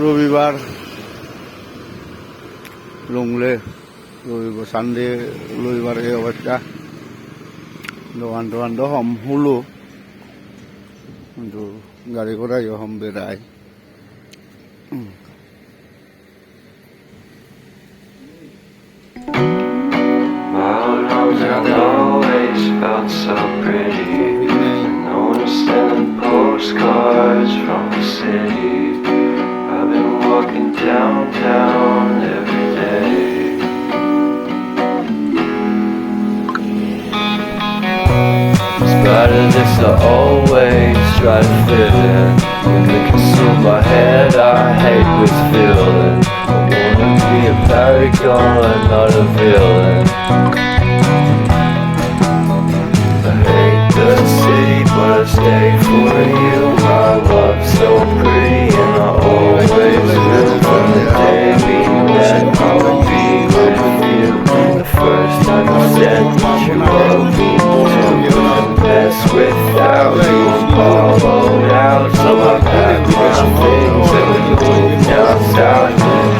রবিবার লংলে রবিবার সানডে রবিবার এই অবস্থা দোকান টোকান তো হম হলো কিন্তু গাড়ি ঘোড়া হম বেড়ায় Always felt so pretty. No one's sending postcards from the city. I've been walking downtown every day. But I just always try to fit in. When it consume my head, I hate this feeling. I wanna be a paragon, not a villain. I hate the city, but I stay for you. My love's so pretty, and I always will. From the day we met, I will be with you. The first time I said that you love me too. Best without you, I'm hollowed out. So I pack my things and we move down south.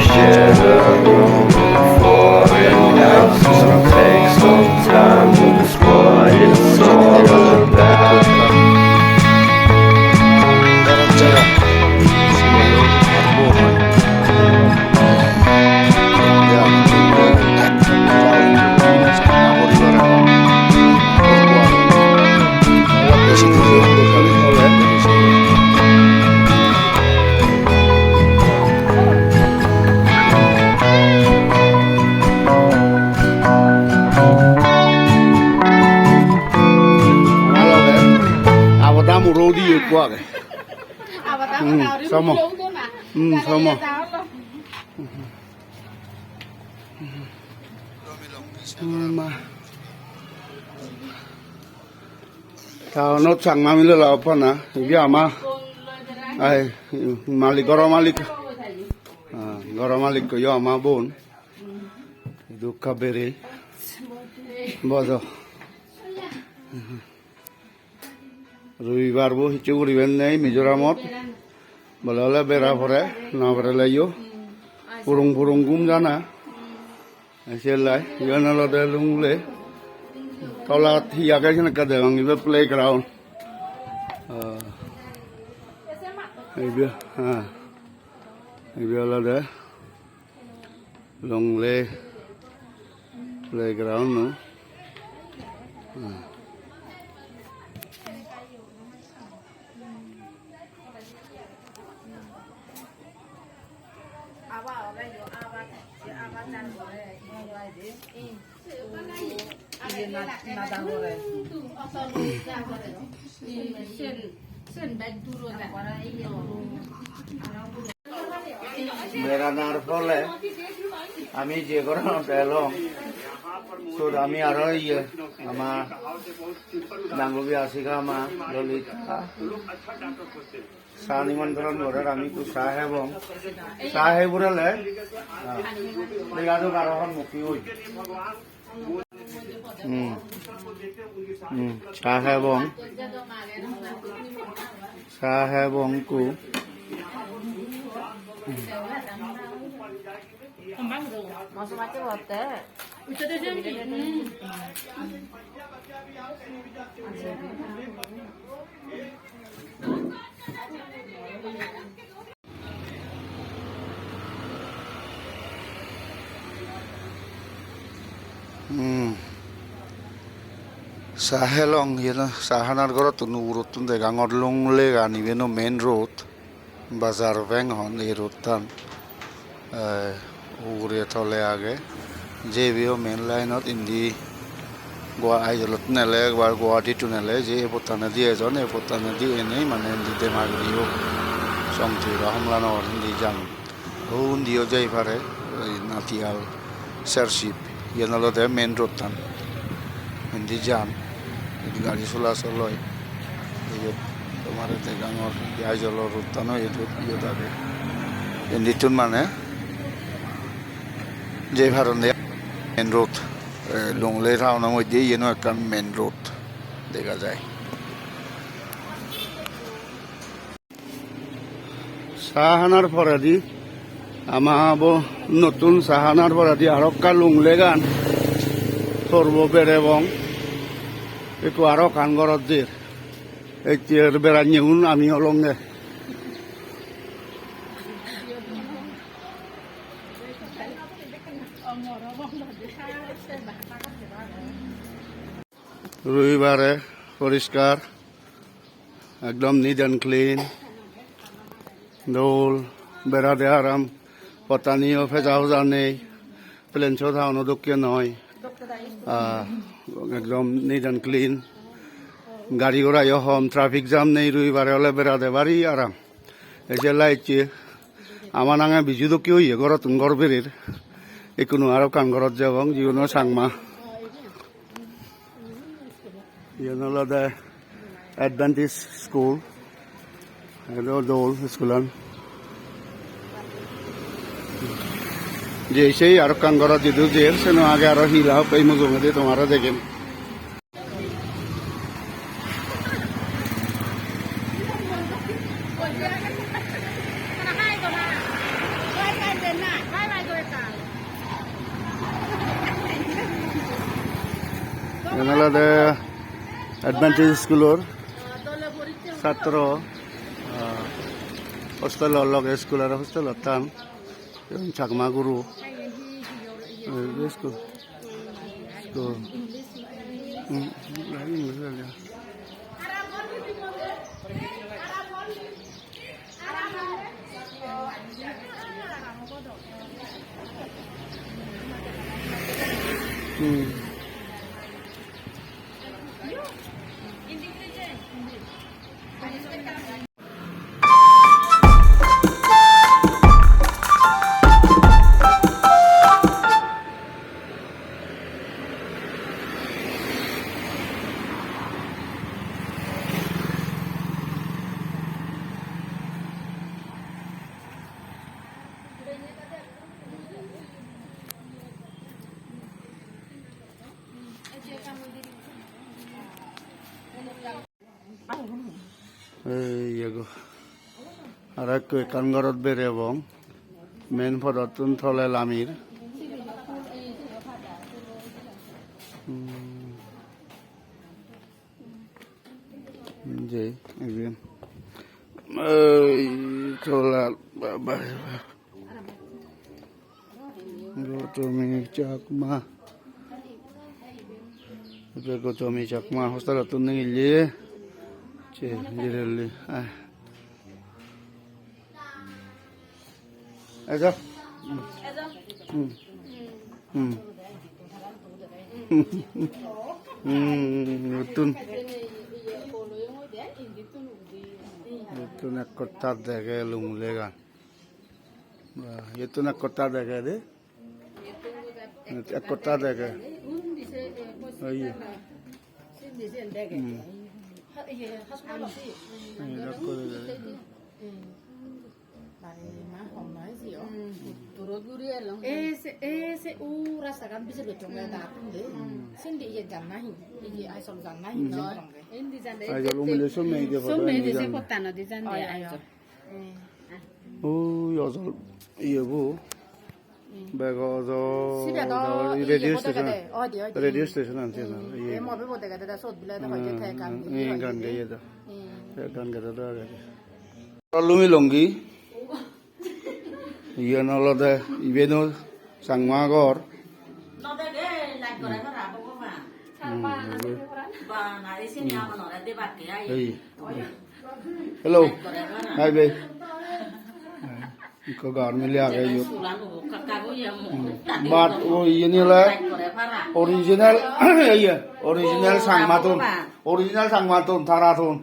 Share the room before and out. So it takes some time, but it's what it's all about. Rodi quá kìa. Sao mà? Sao mà? Tao nó chẳng mà mình là apa na? Dia ama. Ai, malik goro malik. Goro malik ko yo ama bon. Du kabere. Bodo. রবিবার বউ কিছু করিবেন নেই মিজোরামত বলে হলে বেড়া পরে না পরে লাইও পুরুং পুরুং গুম জানা এসে লাই ইয়ন লদে লুংলে তলা থিয়াকে সেনে কাদে আঙ্গিবে প্লে গ্রাউন্ড এইবে হ্যাঁ এইবে লদে লংলে প্লে গ্রাউন্ড নো বেড়ানোর ফলে আমি যে কোনো পেলাম আমি আরো ইয়ে আমার ডাঙ্গবি আসিকা আমার ললিতা চাহ নিমন্ত্রণ করে আমি তো চাহ এবং চাহ সেইবোৰলে কাৰোখন মুখী হৈ চাহ এবং কু Sahelong yun sahanar goro tunu urut tun de gangor long le gani beno main road bazar bang hon e road tan ugure thole age je bio main line ot indi goa aizolot nele bar guwahati tu nele je potana di ejon e potana di enei mane indi de magrio somthi rahmlan or indi jam undi o jai pare natial sership yenalo de main road tan indi jam গাড়ি চলাচল হয় তোমাৰ ডাঙৰ আইজলৰ উত্তানো এইটো থাকে এণ্ডিটোত মানে যে ভাৰণে main road লংলে টাউনৰ মধ্যে ইয়েনো এখন মেইন ৰোড দেখা যায় চাহানার পরাদি আমার নতুন চাহানার পরাদি আরো লুংলে গান সর্ববের এবং একটু আরো কান গরত দিয়ে এই বেড়ানি হুন আমি অলঙ্গে রবিবারে পরিষ্কার একদম নিট অ্যান্ড ক্লিন দৌল বেড়া দেওয়া আরাম পতানিও ভেজা ভেজা নেই প্লেনছও থাউনো দক্ষিণ নয় একদম নিট অ্যান্ড ক্লিন গাড়ি ঘোড়াইও হম ট্রাফিক জাম নেই রবিবারে হলে বেড়া দেবারই আরাম এসে লাইছে আমার নাঙে বিজু দক্ষি হইয়ে ঘরত ঘর বেরির একুনো আরো কান ঘরত যাবং যিকোনো সাংমা ইয়ন হলো অ্যাডভেন্টিস স্কুল হ্যালো দৌল স্কুলান যে সেই আরো কান ঘরত যিদু যে সেনো আগে আরো হিলা এই মুজুমে তোমারও দেখেন এনালাদে অ্যাডভেন্টিস স্কুলের ছাত্র হোস্টেলের লগে স্কুলের হোস্টেলত তান চাকমা গুরু স্কুল আর এক কানগরত বের এবং মেন ফদতুন থলে লামির যে একদিন থলা গৌতমী চাকমা গৌতমী চাকমা হোস্টেলতুন নিলে জিরেলি আচ্ছা নতুন নতুন এক কথা দেখে লুংলে গান নতুন এক কথা দেখে রে এক কথা দেখে Ese rasakan bisa betul nggak datang deh. Sini dia jangan ini asal jangan no. Ini jangan. ayo lumile somme ge So me dia kota no dia jangan ayo. 오 여자 이거 배가서 레디오 스테이션 레디오 스테이션 안 되나 예 뭐 배보다 가다 소 빌라다 가게 태간 이 간게다 간게다 가게 얼루미 롱기 이건 얼라데 이베노 상마걸 hello hi babe có gọn mới liệt cái gì but ये नहीं là original ये original sang ma ton thara thon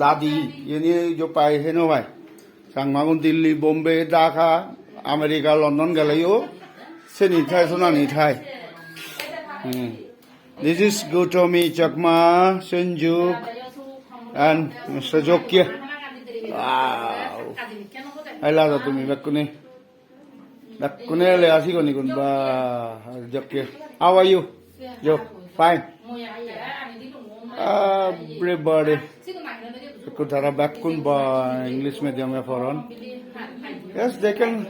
दादी ये नहीं जो पाए है ना भाई sang ma con Delhi Bombay Dhaka America London गले यो से नहीं था सुना नहीं था this is Gautomi Chakma Senjuk and Mr. Jokia wow I love তুমি বেকুনে বেকুনে le así con ni con ba Jokia how are you yo fine everybody Could have a back by English medium foreign. Yes, they can.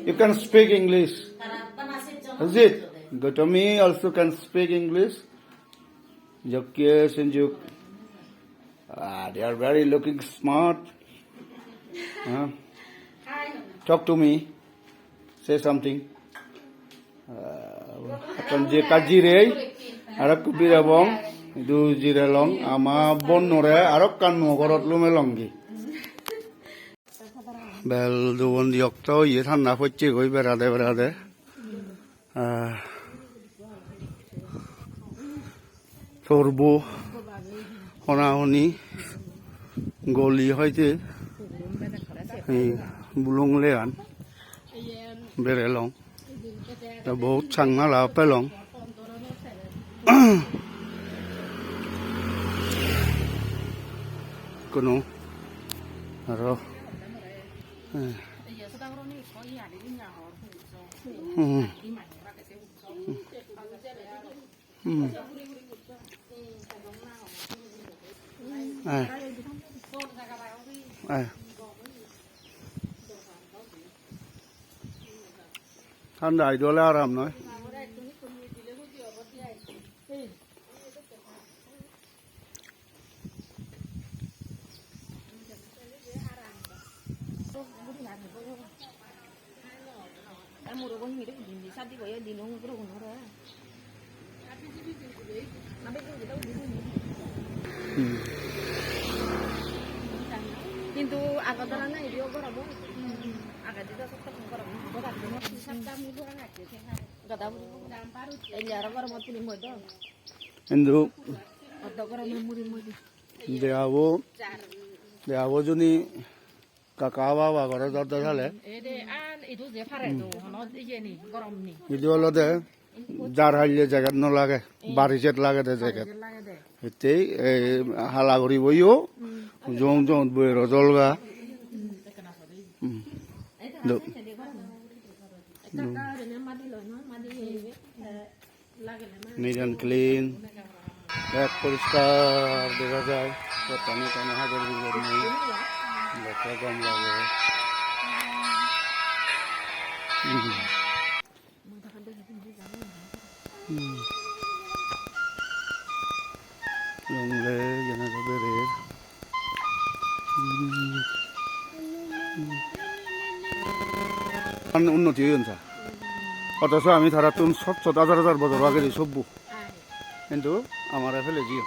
You can speak English. Is it? Good to me also can speak English. Jokes and joke. They are very looking smart. Talk to me. Say something. Akan je kaji rei, arab kubira bong, itu jira long, ama bon nore, arab kan mogorot lume longi. Bel duon diokto, ye than na fochi goi berade. Sorbo, hona honi, goli hoite, bulung lean, berelong. Là bố chẳng nó là bê lòng cô nó rồi Than đại đô la làm nói. কিন্তু আগতরা না এরিও গরম আগা দিতে সব গরম গরম সবটা মুই গরম আছে গদা দাম পারু এই যারা গরম তুমি মইতো কিন্তু অত গরম মুড়ি মইতো দেয়াবো জনি কাকাবা বা ঘরে দরদা চালে এদে আন ইদু যে ফারে তো হন ইয়ে নি গরম নি ইদু হলো দে যার হাইলে জায়গা ন লাগে বাড়ি চেট লাগে দে জায়গা এতেই হালা করি বইও জং জং বই রজলগা নিট অ্যান্ড ক্লিন এক পরিষ্কার দেখা যায় টানে টানে হাতের ভিতর নেই দেখা কম লাগে লংলে যেন বেরের উন্নতি হয়েছে অথচ আমি তারা তুন ৭০০০ বছর আগে সব্য কিন্তু আমার ফেলে Jio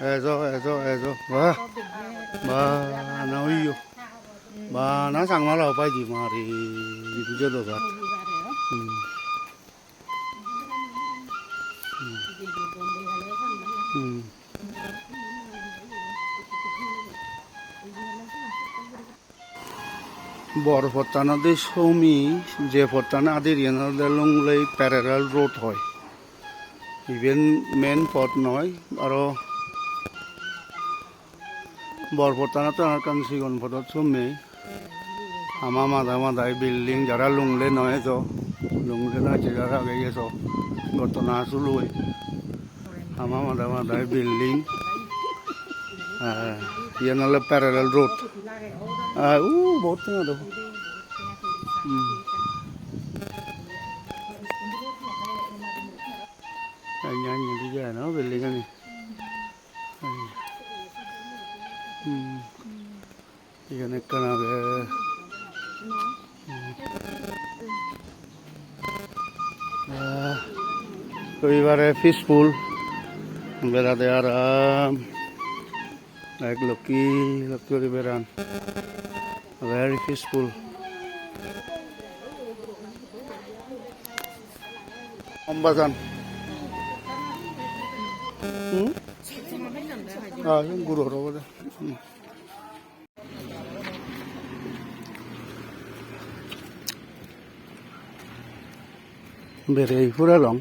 Eso. Ba, nó yêu. Ba, nó sang nó là phải gì mà thì cứ chưa được hết. বড় ফটানাতে সমি যে ফটানা আদির ইয়ানাদের লংলাই প্যারালাল রোড হয় ইভেন মেন পথ নয় আরো বড় ফটানা তো আর কান সিগন ফটত সমি আমা মাদাই বিল্ডিং যারা লংলে নয় তো লংলে না যারা গেছে ঘটনা শুরুই আমা মাদাই বিল্ডিং ইয়ানালে প্যারালাল রোড बहुत है देखो anh đi ra nó về liền này thì cái này cái nào cái এবারে পিসফুল বেড়াতে আরাম এক লক্ষ্মী করে বেড়ান very peaceful. Ambasan. Yung guru raw wala. Bere pura long.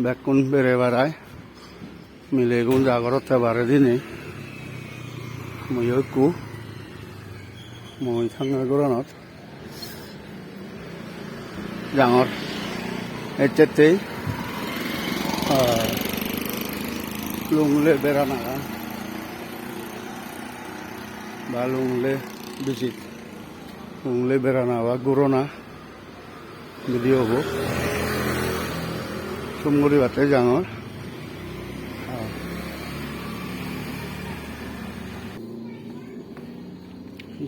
Bakun bere baray. মিলে গুণ জাগরতে বারে দিনে মই একু মই থাঙ্গা গরনত ডাঙর এতেতেই লুংলে বেড়ানা বা লুংলে বিচিত লুংলে বেড়ানা বা গুরোনা যদি হব সুমগুড়ি বাতে ডাঙর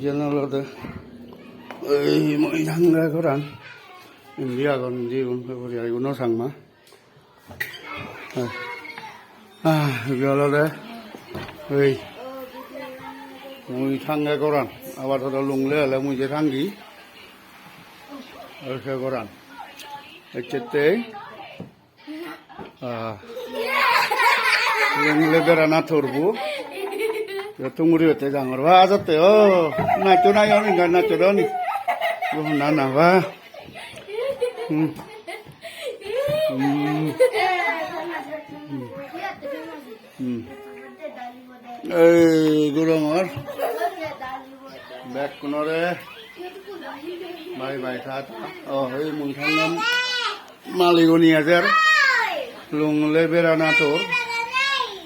জেনারেলতে এই মই থাঙ্গা গরান ইন্ডিয়া গন জিগুন ফেব্রুয়ারি গুনো সাংমা বিয়ালতে এই মুই থাঙ্গা গরান আবার তো লুংলে হলে মুই যে থাঙ্গি সে গরান এতে লুংলে বেড়ানা থরবু তুমুরি হতে ডাঙর বা আজতে ও নাচো নাই অনেক নাচো নি না না বা এই গুরমর ব্যাগ কোনরে বাই বাই থাত ও এই মুখাঙ্গম মালিগনি হাজার লুংলে বেড়ানা তোর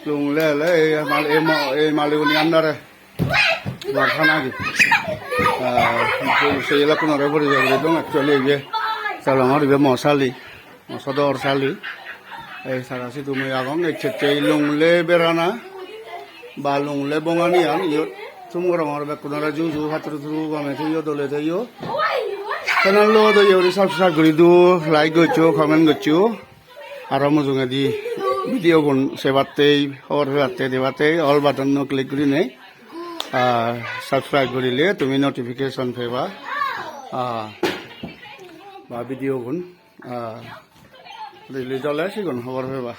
লুংলে হলে এই মালিগনি আন্ডারে মারখানা কি সেই কোনরে পড়ে যাবে দম একচুয়ালি যে চালঙর ইবে মশালি মশদর সালি এই সারাসি তুমি আগং এক্ষেত্রে লুংলে বেড়ানা বা লুংলে বঙানি আন ইয়ত সুমগরমর বেকুনরা জু জু হাতর থ্রু গমে থইও দলে থইও কেনাল লো দইও রি সাবস্ক্রাইব করি দু like গচ্ছো comment গচ্ছো R মজুঙে the video গুণ সেবাতেই হর হাতে দেবাতে অল বাটন নো ক্লিক করি নেই সাবস্ক্রাইব করিলে তুমি নোটিফিকেশন পেবা বা ভিডিও গুণ রিলিজ হলে সেগুন খবর পেবা।